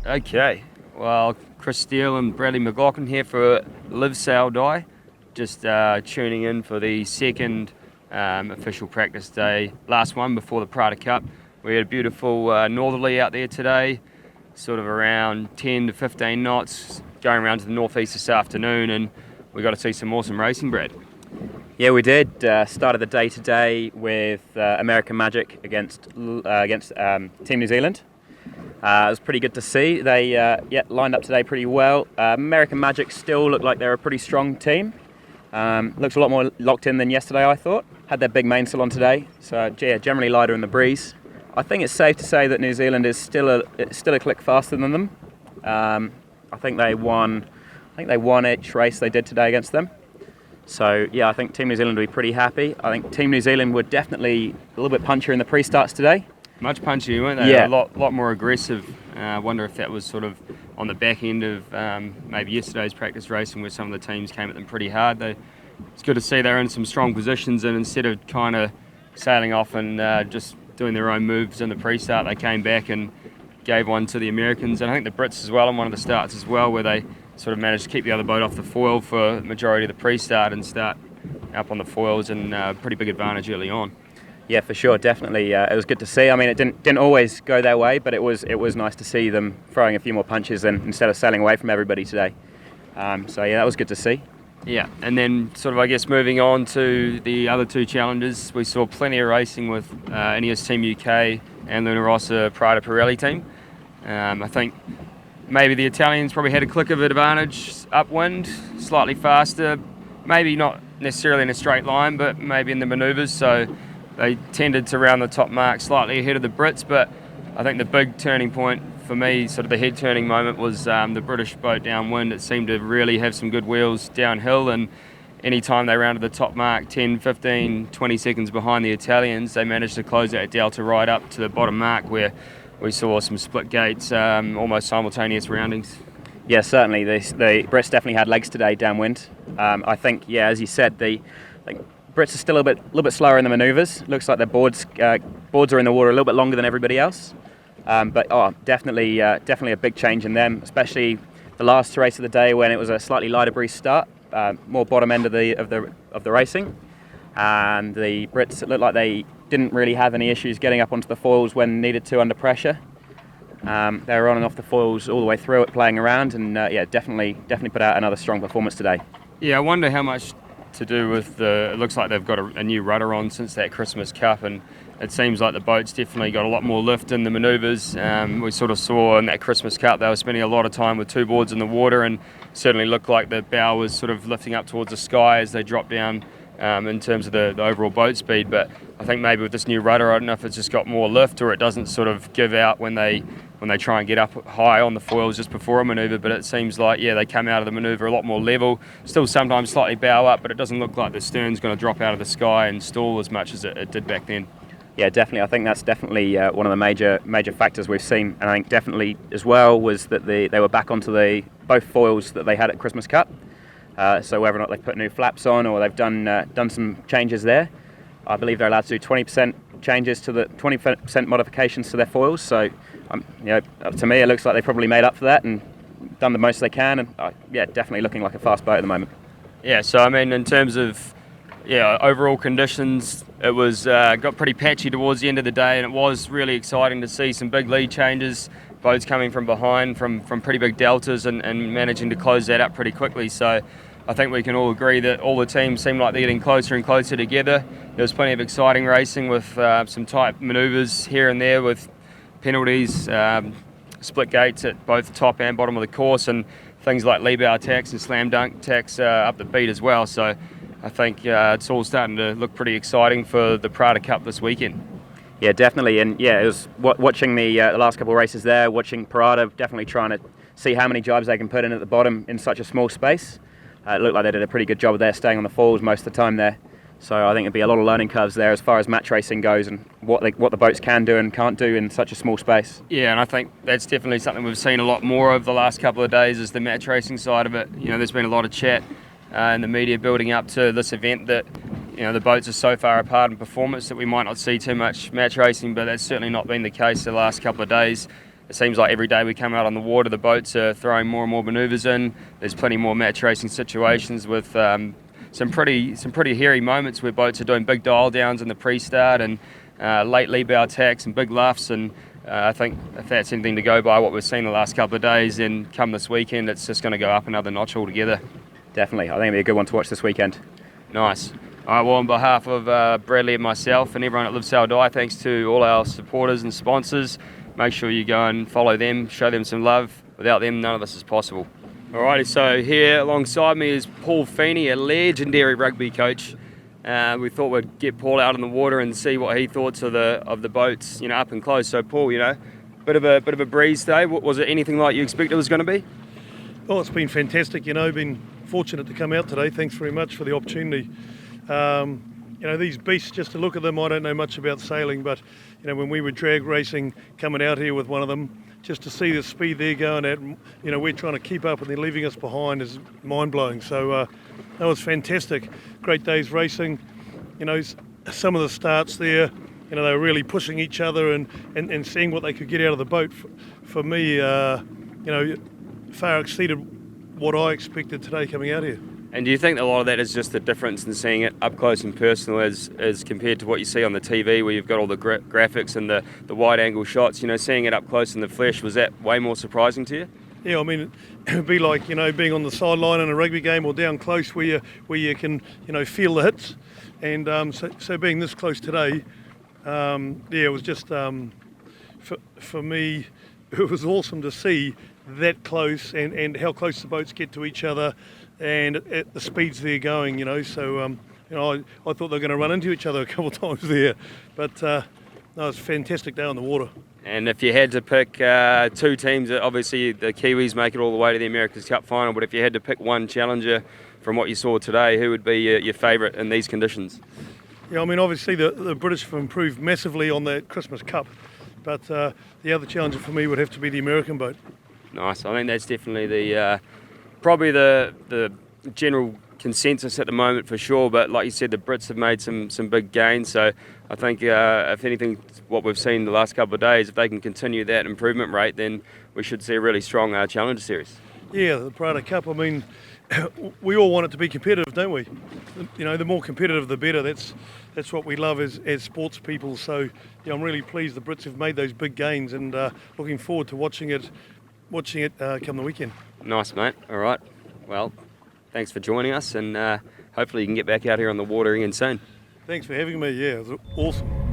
Okay, well, Chris Steele and Bradley Mclaughlin here for Live Sail Die. Just tuning in for the second official practice day, last one before the Prada Cup. We had a beautiful northerly out there today, sort of around 10 to 15 knots, going around to the northeast this afternoon, and we got to see some awesome racing, Brad. Yeah, we did. Started the day today with American Magic against Team New Zealand. It was pretty good to see. They lined up today pretty well. American Magic still looked like they're a pretty strong team. Looks a lot more locked in than yesterday, I thought. Had their big mainsail on today, so yeah, generally lighter in the breeze. I think it's safe to say that New Zealand is still a click faster than them. I think they won each race they did today against them. So yeah, I think Team New Zealand will be pretty happy. I think Team New Zealand were definitely a little bit punchier in the pre-starts today. Much punchier, weren't they? Yeah. A lot more aggressive. I wonder if that was sort of on the back end of maybe yesterday's practice racing where some of the teams came at them pretty hard. It's good to see they're in some strong positions, and instead of kind of sailing off and just doing their own moves in the pre-start, they came back and gave one to the Americans, and I think the Brits as well in one of the starts as well, where they sort of managed to keep the other boat off the foil for the majority of the pre-start and start up on the foils, and pretty big advantage early on. Yeah, for sure, definitely. It was good to see. I mean, it didn't always go their way, but it was nice to see them throwing a few more punches instead of sailing away from everybody today. So yeah, that was good to see. Yeah, and then sort of I guess moving on to the other two challenges, we saw plenty of racing with INEOS Team UK and Luna Rossa Prada Pirelli team. I think maybe the Italians probably had a click of advantage upwind, slightly faster, maybe not necessarily in a straight line, but maybe in the manoeuvres. So they tended to round the top mark slightly ahead of the Brits, but I think the big turning point for me, sort of the head turning moment, was the British boat downwind. It seemed to really have some good wheels downhill, and any time they rounded the top mark 10, 15, 20 seconds behind the Italians, they managed to close that delta right up to the bottom mark where we saw some split gates, almost simultaneous roundings. Yeah, certainly. The Brits definitely had legs today downwind. I think, yeah, as you said, Brits are still a little bit slower in the manoeuvres. Looks like their boards are in the water a little bit longer than everybody else. But definitely a big change in them, especially the last race of the day when it was a slightly lighter breeze start, more bottom end of the racing, and the Brits, it looked like they didn't really have any issues getting up onto the foils when needed to under pressure. They were on and off the foils all the way through it, playing around, and definitely put out another strong performance today. Yeah, I wonder how much to do with it looks like they've got a new rudder on since that Christmas Cup, and it seems like the boat's definitely got a lot more lift in the manoeuvres. We sort of saw in that Christmas Cup they were spending a lot of time with two boards in the water, and certainly looked like the bow was sort of lifting up towards the sky as they dropped down in terms of the overall boat speed. But I think maybe with this new rudder, I don't know if it's just got more lift or it doesn't sort of give out when they try and get up high on the foils just before a manoeuvre. But it seems like, yeah, they come out of the manoeuvre a lot more level, still sometimes slightly bow up, but it doesn't look like the stern's going to drop out of the sky and stall as much as it did back then. Yeah, definitely. I think that's definitely one of the major factors we've seen. And I think definitely as well was that they were back onto both foils that they had at Christmas Cup. So whether or not they've put new flaps on or they've done some changes there, I believe they're allowed to do 20% changes to the 20% modifications to their foils. So to me it looks like they probably made up for that and done the most they can. And definitely looking like a fast boat at the moment. Yeah. So I mean, in terms of overall conditions, it was got pretty patchy towards the end of the day, and it was really exciting to see some big lead changes, boats coming from behind from pretty big deltas and managing to close that up pretty quickly. So I think we can all agree that all the teams seem like they're getting closer and closer together. There was plenty of exciting racing with some tight manoeuvres here and there with penalties, split gates at both top and bottom of the course, and things like lee bow tacks and slam dunk tacks up the beat as well. So I think it's all starting to look pretty exciting for the Prada Cup this weekend. Yeah, definitely. And yeah, it was watching the last couple of races there, watching Prada definitely trying to see how many jibes they can put in at the bottom in such a small space. It looked like they did a pretty good job there, staying on the foils most of the time there. So I think it'd be a lot of learning curves there as far as match racing goes, and what the boats can do and can't do in such a small space. Yeah, and I think that's definitely something we've seen a lot more of the last couple of days, is the match racing side of it. There's been a lot of chat in the media building up to this event that the boats are so far apart in performance that we might not see too much match racing, but that's certainly not been the case the last couple of days. it seems like every day we come out on the water, the boats are throwing more and more manoeuvres in. There's plenty more match racing situations with some pretty hairy moments where boats are doing big dial downs in the pre-start and late lee bow attacks and big luffs. And I think if that's anything to go by what we've seen the last couple of days, then come this weekend, it's just going to go up another notch altogether. Definitely. I think it'll be a good one to watch this weekend. Nice. All right, well, on behalf of Bradley and myself and everyone at Live Sail Die, thanks to all our supporters and sponsors. Make sure you go and follow them, show them some love. Without them, none of this is possible. Alrighty, so here alongside me is Paul Feeney, a legendary rugby coach. We thought we'd get Paul out in the water and see what he thought of the boats, up and close. So Paul, bit of a breeze today. Was it anything like you expected it was going to be? Oh, it's been fantastic. Been fortunate to come out today. Thanks very much for the opportunity. These beasts, just to look at them, I don't know much about sailing, but when we were drag racing, coming out here with one of them, just to see the speed they're going at, we're trying to keep up and they're leaving us behind is mind-blowing. So that was fantastic. Great day's racing. Some of the starts there, they were really pushing each other and seeing what they could get out of the boat. For me, far exceeded what I expected today coming out here. And do you think a lot of that is just the difference in seeing it up close and personal as compared to what you see on the TV where you've got all the graphics and the wide angle shots, seeing it up close in the flesh, was that way more surprising to you? Yeah, it would be like, being on the sideline in a rugby game or down close where you can, feel the hits. And so being this close today, it was just, for me, it was awesome to see that close and how close the boats get to each other and at the speeds they're going, So, I thought they were going to run into each other a couple of times there. But no, it was a fantastic day on the water. And if you had to pick two teams, obviously the Kiwis make it all the way to the America's Cup final, but if you had to pick one challenger from what you saw today, who would be your favourite in these conditions? Yeah, obviously the British have improved massively on that Christmas Cup, but the other challenger for me would have to be the American boat. Nice. I think that's definitely probably the general consensus at the moment for sure, but like you said, the Brits have made some big gains, so I think if anything, what we've seen the last couple of days, if they can continue that improvement rate, then we should see a really strong Challenger Series. Yeah, the Prada Cup, we all want it to be competitive, don't we? The more competitive the better. That's what we love as sports people, so I'm really pleased the Brits have made those big gains and looking forward to watching it come the weekend. Nice, mate. All right. Well, thanks for joining us, and hopefully you can get back out here on the water again soon. Thanks for having me. Yeah, it was awesome.